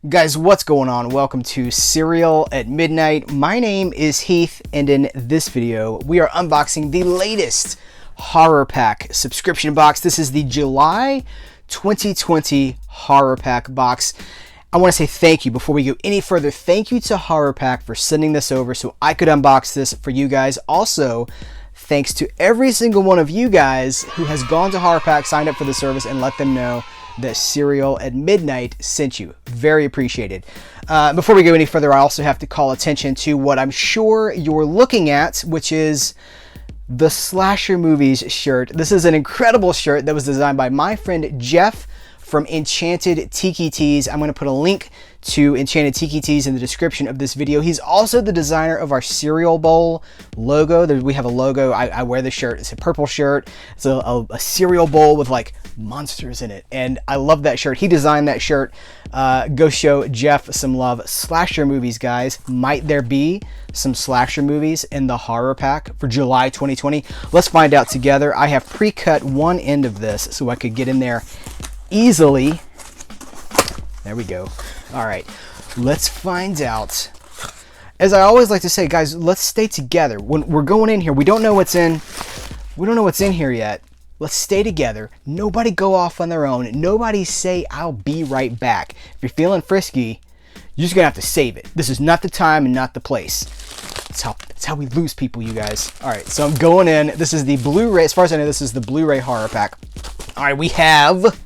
Guys, what's going on? Welcome to Serial at Midnight. My name is Heath, and in this video, we are unboxing the latest Horror Pack subscription box. This is the July 2020 Horror Pack box. I want to say thank you before we go any further. Thank you to Horror Pack for sending this over so I could unbox this for you guys. Also, thanks to every single one of you guys who has gone to Horror Pack, signed up for the service, and let them know that Serial at Midnight sent you. Very appreciated. Before we go any further, I also have to call attention to what I'm sure you're looking at, which is the Slasher Movies shirt. This is an incredible shirt that was designed by my friend Jeff from Enchanted Tiki Tees. I'm going to put a link to Enchanted Tiki Tees in the description of this video. He's also the designer of our cereal bowl logo. We have a logo. I wear the shirt. It's a purple shirt. It's a cereal bowl with like monsters in it, and I love that shirt. He designed that shirt. Go show Jeff some love. Slasher movies, guys. Might there be some slasher movies in the Horror Pack for July 2020? Let's find out together. I have pre-cut one end of this so I could get in there easily. There we go. All right, let's find out. As I always like to say, guys, let's stay together. When we're going in here, we don't know what's in here yet. Let's stay together. Nobody go off on their own. Nobody say, I'll be right back. If you're feeling frisky, you're just gonna have to save it. This is not the time and not the place. That's how we lose people, you guys. All right, so I'm going in. This is the Blu-ray. As far as I know, this is the Blu-ray Horror Pack. All right, we have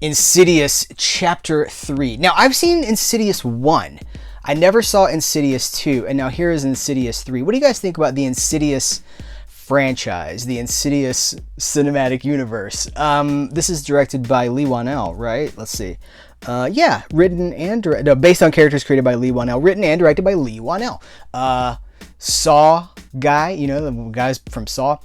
Insidious Chapter 3. Now, I've seen Insidious 1. I never saw Insidious 2, and now here is Insidious 3. What do you guys think about the Insidious franchise, the Insidious cinematic universe? This is directed by Leigh Whannell, right? Let's see. Yeah, written and directed. No, based on characters created by Leigh Whannell. Written and directed by Leigh Whannell. Saw guy, you know, the guys from Saw.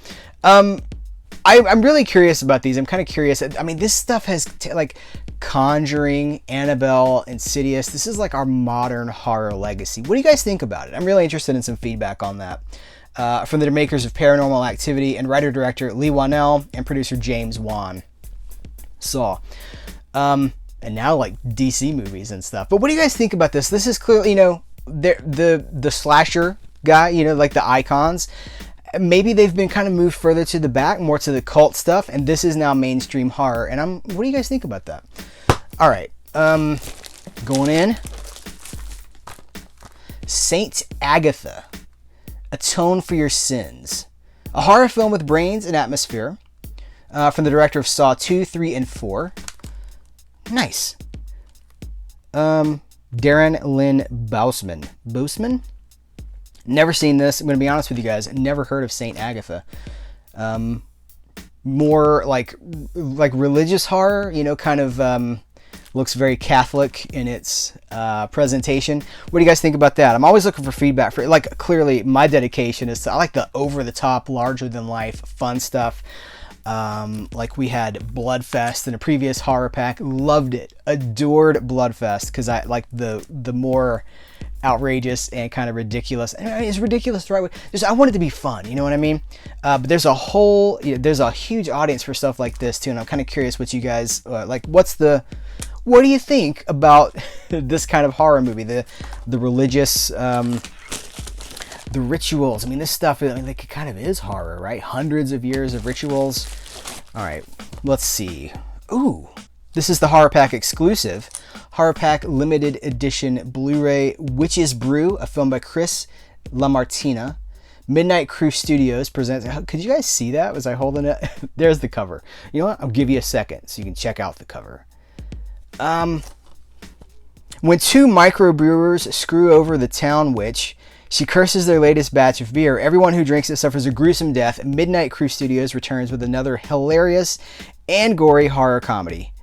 I'm really curious about these. I'm kind of curious. I mean, this stuff has like Conjuring, Annabelle, Insidious. This is like our modern horror legacy. What do you guys think about it? I'm really interested in some feedback on that. From the makers of Paranormal Activity and writer-director Leigh Whannell and producer James Wan. Saw. And now like DC movies and stuff. But what do you guys think about this? This is clearly, you know, the slasher guy, you know, like the icons. Maybe they've been kind of moved further to the back, more to the cult stuff, and this is now mainstream horror. And what do you guys think about that? All right, going in. Saint Agatha, Atone for Your Sins. A horror film with brains and atmosphere. From the director of Saw 2, 3, and 4. Nice. Darren Lynn Bousman? Never seen this. I'm going to be honest with you guys. Never heard of Saint Agatha. More like religious horror, you know, kind of looks very Catholic in its presentation. What do you guys think about that? I'm always looking for feedback. For like, clearly my dedication is to, I like the over-the-top, larger-than-life, fun stuff. Like we had Bloodfest in a previous Horror Pack. Loved it. Adored Bloodfest because I like the more outrageous and kind of ridiculous. I mean, it's ridiculous the right way. I want it to be fun, you know what I mean? But there's a huge audience for stuff like this too, and I'm kind of curious what you guys like. What do you think about this kind of horror movie? The religious, the rituals. I mean, this stuff. I mean, like, it kind of is horror, right? Hundreds of years of rituals. All right, let's see. Ooh, this is the Horror Pack exclusive. Horror Pack limited edition Blu-ray Witch's Brew, a film by Chris LaMartina. Midnight Crew Studios presents. Could you guys see that? Was I holding it? There's the cover. You know what? I'll give you a second so you can check out the cover. When two microbrewers screw over the town witch, she curses their latest batch of beer. Everyone who drinks it suffers a gruesome death. Midnight Crew Studios returns with another hilarious and gory horror comedy.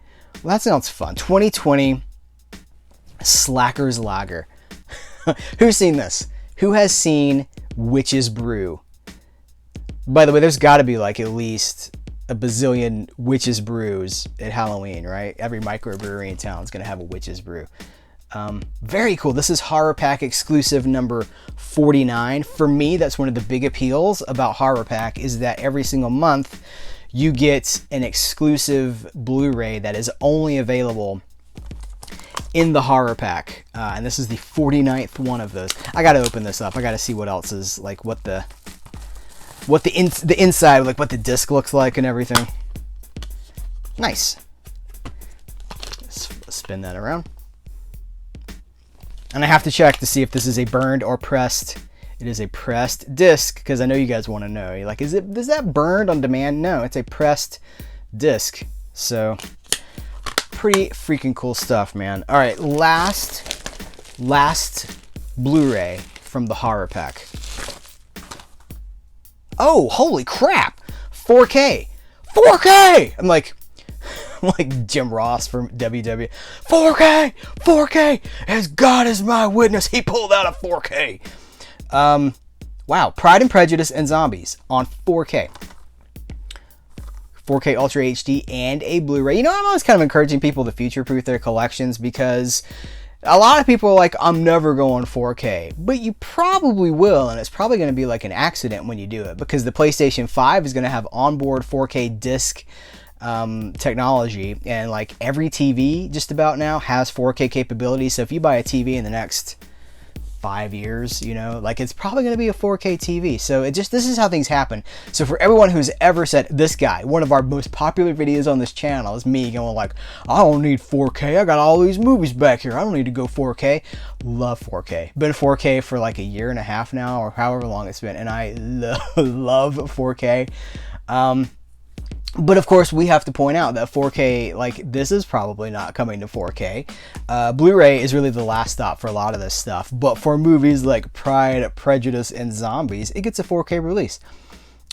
Well, that sounds fun. 2020 Slacker's Lager. Who's seen this? Who has seen Witch's Brew? By the way, there's got to be like at least a bazillion Witch's Brews at Halloween, right? Every microbrewery in town is going to have a Witch's Brew. Very cool. This is Horror Pack exclusive number 49. For me, that's one of the big appeals about Horror Pack is that every single month you get an exclusive Blu-ray that is only available in the horror pack, and this is the 49th one of those. I gotta open this up. I gotta see what else is, like what the inside, like what the disc looks like and everything. Nice. Let's spin that around. And I have to check to see if this is a burned or pressed. It is a pressed disc, because I know you guys want to know. You're like, is that burned on demand? No, it's a pressed disc. So pretty freaking cool stuff, man. All right, last Blu-ray from the horror pack. Oh, holy crap! 4K. I'm like Jim Ross from WW. 4K, as God is my witness, he pulled out a 4K. Wow, Pride and Prejudice and Zombies on 4K. 4K Ultra HD and a Blu-ray. You know, I'm always kind of encouraging people to future-proof their collections, because a lot of people are like, I'm never going 4K. But you probably will, and it's probably going to be like an accident when you do it, because the PlayStation 5 is going to have onboard 4K disc technology, and like every TV just about now has 4K capability. So if you buy a TV in the next 5 years, you know, like it's probably going to be a 4K TV. So this is how things happen. So for everyone who's ever said, this guy, one of our most popular videos on this channel is me going like, I don't need 4K, I got all these movies back here, I don't need to go 4K. Love 4K. Been 4K for like a year and a half now, or however long it's been, and I love 4K. But of course, we have to point out that 4K, like, this is probably not coming to 4K. Blu-ray is really the last stop for a lot of this stuff. But for movies like Pride, Prejudice, and Zombies, it gets a 4K release.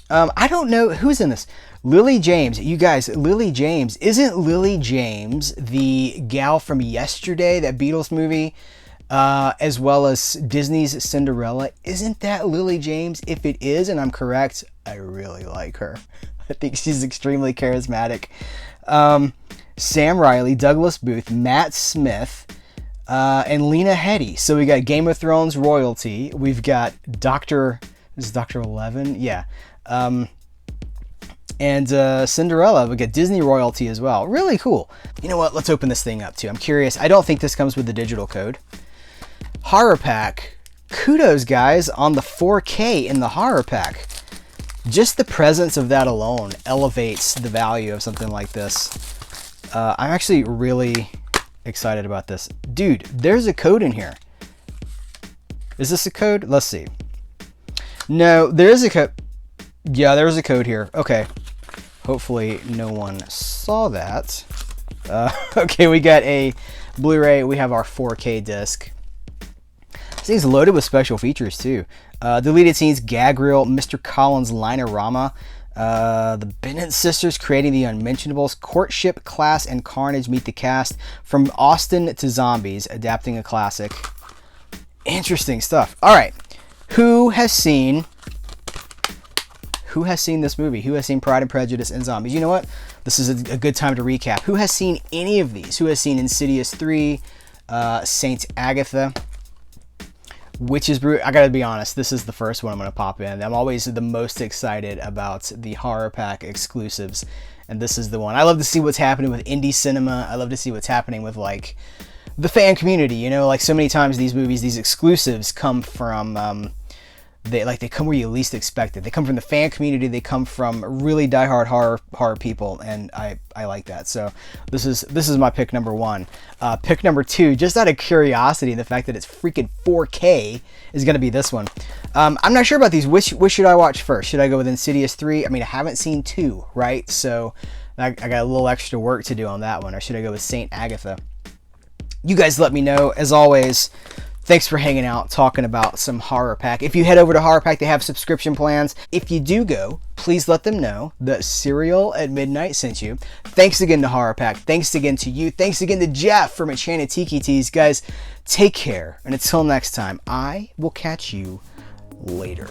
I don't know who's in this. Lily James. You guys, Lily James. Isn't Lily James the gal from Yesterday, that Beatles movie? As well as Disney's Cinderella. Isn't that Lily James? If it is, and I'm correct, I really like her. I think she's extremely charismatic. Sam Riley, Douglas Booth, Matt Smith, and Lena Headey. So we got Game of Thrones royalty. We've got Dr. 11? Yeah. And Cinderella. We got Disney royalty as well. Really cool. You know what? Let's open this thing up too. I'm curious. I don't think this comes with the digital code. Horror pack. Kudos, guys, on the 4K in the horror pack. Just the presence of that alone elevates the value of something like this. I'm actually really excited about this. Dude, there's a code in here. Is this a code? Let's see. No, there is a code. Yeah, there's a code here. Okay. Hopefully no one saw that. Okay, we got a Blu-ray. We have our 4K disc. This thing's loaded with special features too. Deleted scenes, gag reel, Mr. Collins Linerama, the Bennett sisters creating the unmentionables, courtship, class, and carnage meet the cast, from Austin to Zombies, adapting a classic. Interesting stuff. All right, who has seen this movie? Who has seen Pride and Prejudice and Zombies? You know what? This is a good time to recap. Who has seen any of these? Who has seen Insidious 3, Saint Agatha? Witch's Brew. I gotta be honest, this is the first one I'm gonna pop in. I'm always the most excited about the horror pack exclusives, and this is the one. I love to see what's happening with indie cinema. I love to see what's happening with like the fan community. You know, like so many times these movies, these exclusives come from they come where you least expect it. They come from the fan community. They come from really diehard horror people, and I like that. So this is my pick number one. Pick number two, just out of curiosity, the fact that it's freaking 4K, is going to be this one. I'm not sure about these. Which should I watch first? Should I go with Insidious 3? I mean, I haven't seen 2, right? So I got a little extra work to do on that one. Or should I go with Saint Agatha? You guys let me know. As always, thanks for hanging out, talking about some horror pack. If you head over to horror pack, they have subscription plans. If you do go, please let them know that Serial at Midnight sent you. Thanks again to horror pack. Thanks again to you. Thanks again to Jeff from Enchanted Tiki Teas. Guys, take care. And until next time, I will catch you later.